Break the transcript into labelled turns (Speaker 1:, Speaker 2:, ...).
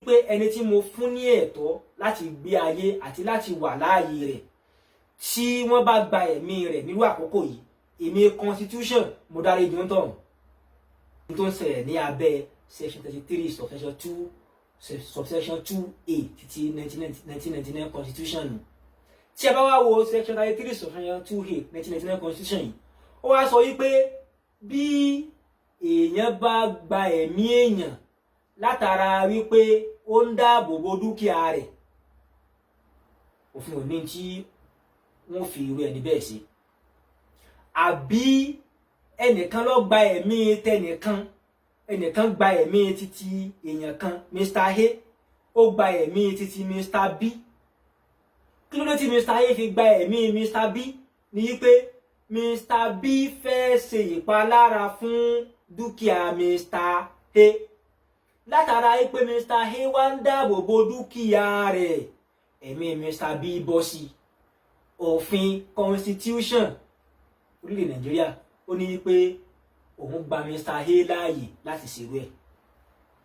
Speaker 1: pé ẹni tí mo fún ní ẹ̀tọ́ láti gbé ayé àti láti wà láàyè rẹ̀ tí wọ́n bá gba ẹ̀mí rẹ̀ nírú àkókò yìí èmi constitution mo dárí dùn tán tó ń ṣẹlẹ̀ ní abẹ́ section 33 subsection 2a títí 1999 constitution nù. Tí a bá wá wo section 33 subsection 2a 1999 constitution yìí ó wá sọ wípé bí èèyàn bá gba ẹ̀mí èèyàn látara wípé ó ń dáàbò bo dúkìá rẹ̀ òfin òní tí wọ́n fi irú ẹni bẹ́ẹ̀ ṣe. Àbí ẹnìkan ló gba ẹ̀mí tẹnìkan, ẹnìkan gba ẹ̀mí títí èèyàn kan Mr. A ó gba ẹ̀mí títí Mr. B. Kí ló dé tí Mr. A fi gba ẹ̀mí Mr. B? Ní wípé Mr. B fẹ́ ṣe ìpalára fún dúkìá Mr. A látara pé Mr. A wá ń dáàbò bo dúkìá rẹ̀ ẹ̀mí Mr. B bọ́ sí. Òfin constitution orílẹ̀ Nàìjíríà ó ní pé òun gba Mr. A láàyè láti ṣerú ẹ̀.